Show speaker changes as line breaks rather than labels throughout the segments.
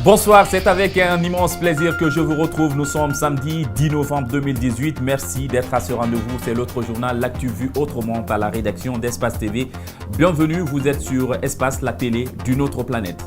Bonsoir, c'est avec un immense plaisir que je vous retrouve. Nous sommes samedi 10 novembre 2018. Merci d'être à ce rendez-vous. C'est l'autre journal, l'actu vu autrement par la rédaction d'Espace TV. Bienvenue, vous êtes sur Espace, la télé d'une autre planète.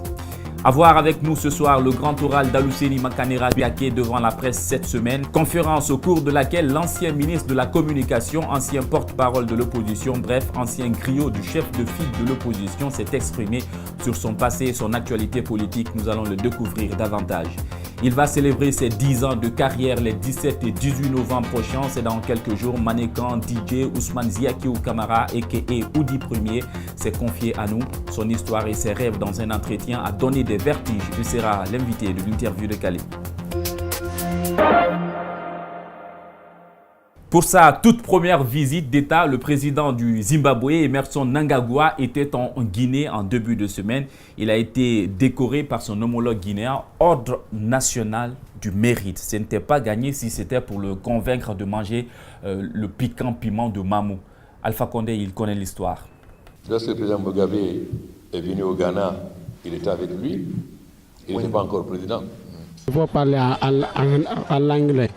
À voir avec nous ce soir le grand oral d'Alouseni Makanera Biaké devant la presse cette semaine. Conférence au cours de laquelle l'ancien ministre de la Communication, ancien porte-parole de l'opposition, bref, ancien griot du chef de file de l'opposition s'est exprimé sur son passé et son actualité politique. Nous allons le découvrir davantage. Il va célébrer ses 10 ans de carrière les 17 et 18 novembre prochains. C'est dans quelques jours. Manékan DJ Ousmane Ziakiou Kamara a.k.a. Oudi Premier s'est confié à nous. Son histoire et ses rêves dans un entretien a donné des vertiges. Il sera l'invité de l'interview de Calais. Pour sa toute première visite d'État, le président du Zimbabwe, Emmerson Mnangagwa, était en Guinée en début de semaine. Il a été décoré par son homologue guinéen, Ordre national du mérite. Ce n'était pas gagné si c'était pour le convaincre de manger le piquant piment de Mamou. Alpha Condé, il connaît l'histoire.
Lorsque le président Mugabe est venu au Ghana, il était avec lui. Il n'était pas encore président.
Il faut parler à l'anglais.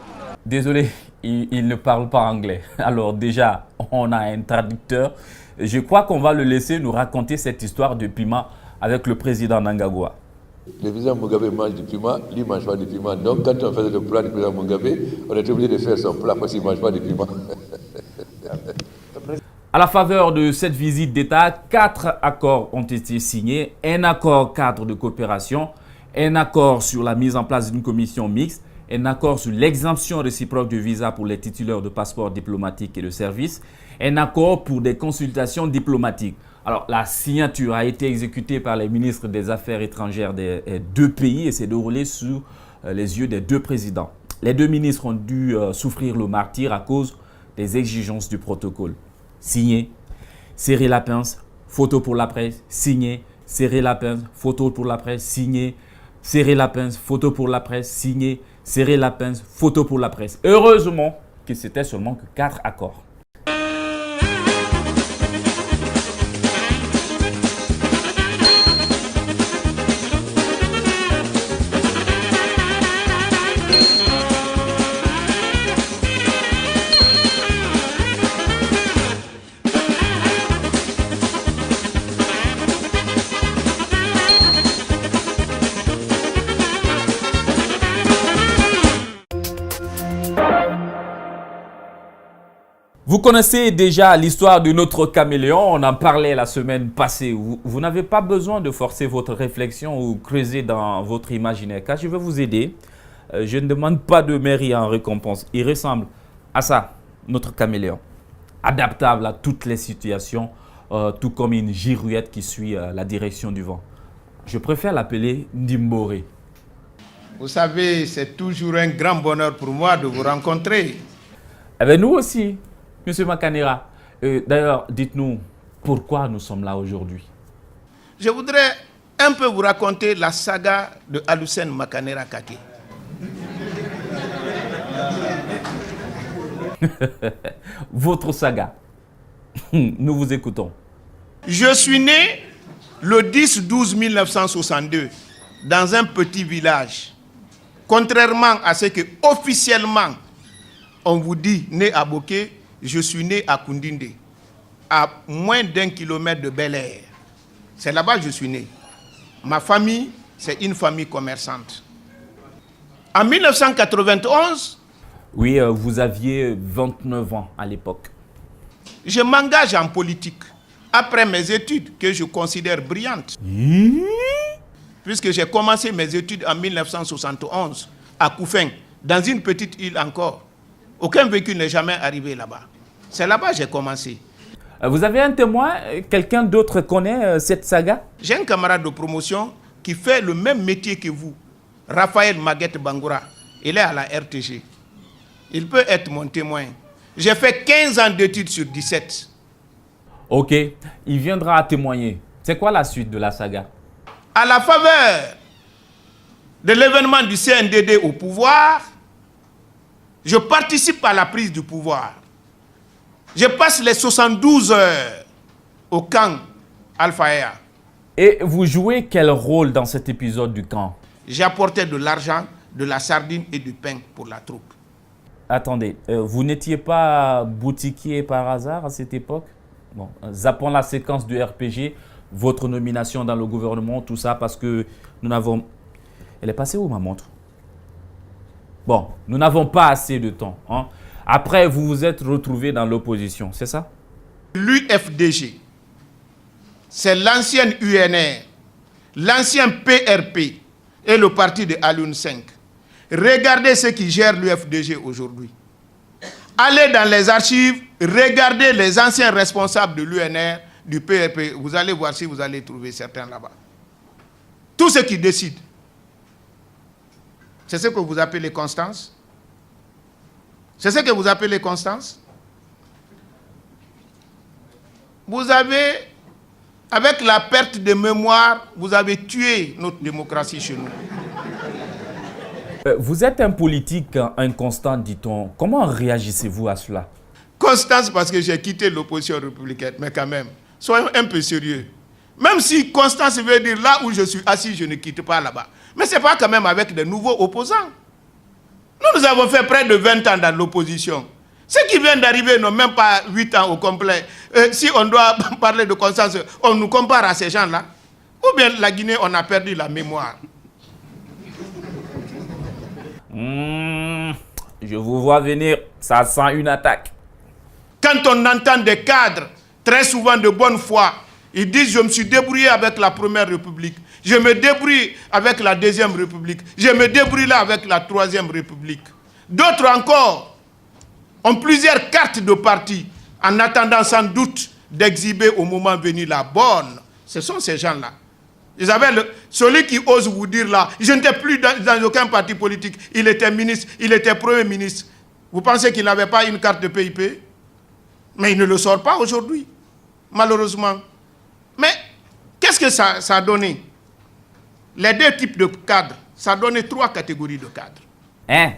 Désolé, il ne parle pas anglais. Alors déjà, on a un traducteur. Je crois qu'on va le laisser nous raconter cette histoire de piment avec le président Mnangagwa.
Le président Mugabe mange du piment, lui ne mange pas du piment. Donc quand on faisait le plat du président Mugabe, on était obligé de faire son plat parce qu'il ne mange pas du piment.
À la faveur de cette visite d'État, 4 accords ont été signés. Un accord cadre de coopération, un accord sur la mise en place d'une commission mixte, un accord sur l'exemption réciproque de visa pour les titulaires de passeports diplomatiques et de services, un accord pour des consultations diplomatiques. Alors, la signature a été exécutée par les ministres des Affaires étrangères des deux pays et s'est déroulée sous les yeux des deux présidents. Les deux ministres ont dû souffrir le martyre à cause des exigences du protocole. Signé, serrer la pince, photo pour la presse, signé, serrer la pince, photo pour la presse, signé, serrer la pince, photo pour la presse, signé, serrer la pince, photo pour la presse. Heureusement que c'était seulement que 4 accords. Vous connaissez déjà l'histoire de notre caméléon, on en parlait la semaine passée. Vous n'avez pas besoin de forcer votre réflexion ou creuser dans votre imaginaire, car je vais vous aider. Je ne demande pas de mairie en récompense. Il ressemble à ça, notre caméléon. Adaptable à toutes les situations, tout comme une girouette qui suit la direction du vent. Je préfère l'appeler Ndimbore.
Vous savez, c'est toujours un grand bonheur pour moi de vous rencontrer.
Eh bien, nous aussi. Monsieur Makanera, d'ailleurs, dites-nous pourquoi nous sommes là aujourd'hui.
Je voudrais un peu vous raconter la saga de Alouseni Makanera Kake.
Votre saga. Nous vous écoutons.
Je suis né le 10-12-1962 dans un petit village. Contrairement à ce que officiellement on vous dit né à Boké, je suis né à Koundinde, à moins d'1 kilomètre de Bel Air. C'est là-bas que je suis né. Ma famille, c'est une famille commerçante. En 1991,
oui, vous aviez 29 ans à l'époque.
Je m'engage en politique après mes études que je considère brillantes. Puisque j'ai commencé mes études en 1971 à Koufeng, dans une petite île encore. Aucun véhicule n'est jamais arrivé là-bas. C'est là-bas que j'ai commencé.
Vous avez un témoin? Quelqu'un d'autre connaît cette saga?
J'ai un camarade de promotion qui fait le même métier que vous. Raphaël Maguette Bangoura. Il est à la RTG. Il peut être mon témoin. J'ai fait 15 ans d'études sur 17.
Ok, il viendra témoigner. C'est quoi la suite de la saga?
À la faveur de l'événement du CNDD au pouvoir, je participe à la prise du pouvoir. Je passe les 72 heures au camp Alpha Ea.
Et vous jouez quel rôle dans cet épisode du camp?
j'apportais de l'argent, de la sardine et du pain pour la troupe.
Attendez, vous n'étiez pas boutiquier par hasard à cette époque? Bon, zappons la séquence du RPG, votre nomination dans le gouvernement, tout ça, parce que nous n'avons... Elle est passée où, ma montre? Bon, nous n'avons pas assez de temps. Hein. Après, vous vous êtes retrouvé dans l'opposition, c'est ça?
L'UFDG, c'est l'ancienne UNR, l'ancien PRP et le parti de Alioune 5. Regardez ceux qui gèrent l'UFDG aujourd'hui. Allez dans les archives, regardez les anciens responsables de l'UNR, du PRP. Vous allez voir si vous allez trouver certains là-bas. Tous ceux qui décident. C'est ce que vous appelez Constance? C'est ce que vous appelez Constance? Vous avez, avec la perte de mémoire, vous avez tué notre démocratie chez nous.
Vous êtes un politique inconstant, dit-on. Comment réagissez-vous à cela?
Constance, parce que j'ai quitté l'opposition républicaine, mais quand même, soyons un peu sérieux. Même si Constance veut dire là où je suis assis, je ne quitte pas là-bas. Mais ce n'est pas quand même avec de nouveaux opposants. Nous avons fait près de 20 ans dans l'opposition. Ceux qui viennent d'arriver n'ont même pas 8 ans au complet. Si on doit parler de Constance, on nous compare à ces gens-là. Ou bien la Guinée, on a perdu la mémoire.
Je vous vois venir, ça sent une attaque.
Quand on entend des cadres, très souvent de bonne foi, ils disent « je me suis débrouillé avec la Première République, je me débrouille avec la Deuxième République, je me débrouille là avec la Troisième République ». D'autres encore ont plusieurs cartes de parti en attendant sans doute d'exhiber au moment venu la bonne. Ce sont ces gens-là. Celui qui ose vous dire là, je n'étais plus dans aucun parti politique, il était ministre, il était premier ministre. Vous pensez qu'il n'avait pas une carte de PIP? Mais il ne le sort pas aujourd'hui, malheureusement. Mais qu'est-ce que ça a donné? Les deux types de cadres, ça a donné 3 catégories de cadres.
Hein?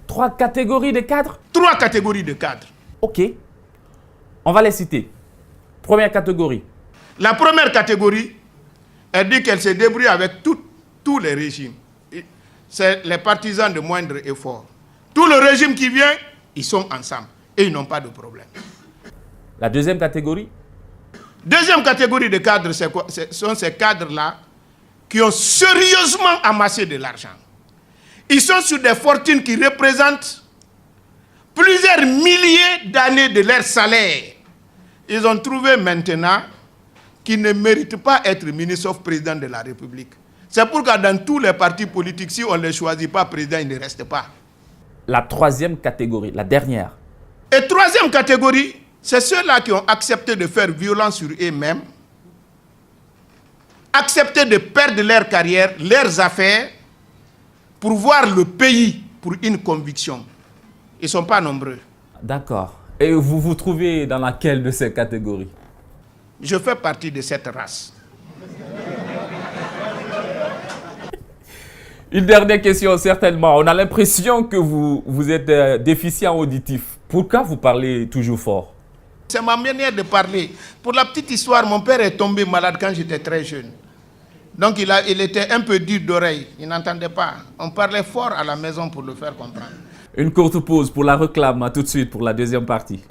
3 catégories de cadres?
3 catégories de cadres.
Ok. On va les citer. Première catégorie.
La première catégorie, elle dit qu'elle se débrouille avec tous les régimes. C'est les partisans de moindre effort. Tout le régime qui vient, ils sont ensemble et ils n'ont pas de problème.
La deuxième catégorie?
Deuxième catégorie de cadres, ce sont ces cadres-là qui ont sérieusement amassé de l'argent. Ils sont sur des fortunes qui représentent plusieurs milliers d'années de leur salaire. Ils ont trouvé maintenant qu'ils ne méritent pas être ministre sauf président de la République. C'est pourquoi dans tous les partis politiques, si on ne les choisit pas président, ils ne restent pas.
La troisième catégorie, la dernière.
Et troisième catégorie, c'est ceux-là qui ont accepté de faire violence sur eux-mêmes, accepté de perdre leur carrière, leurs affaires, pour voir le pays pour une conviction. Ils ne sont pas nombreux.
D'accord. Et vous vous trouvez dans laquelle de ces catégories?
Je fais partie de cette race.
Une dernière question, certainement. On a l'impression que vous êtes déficient auditif. Pourquoi vous parlez toujours fort?
C'est ma manière de parler. Pour la petite histoire, mon père est tombé malade quand j'étais très jeune. Donc il était un peu dur d'oreille. Il n'entendait pas. On parlait fort à la maison pour le faire comprendre.
Une courte pause pour la réclame. À tout de suite pour la deuxième partie.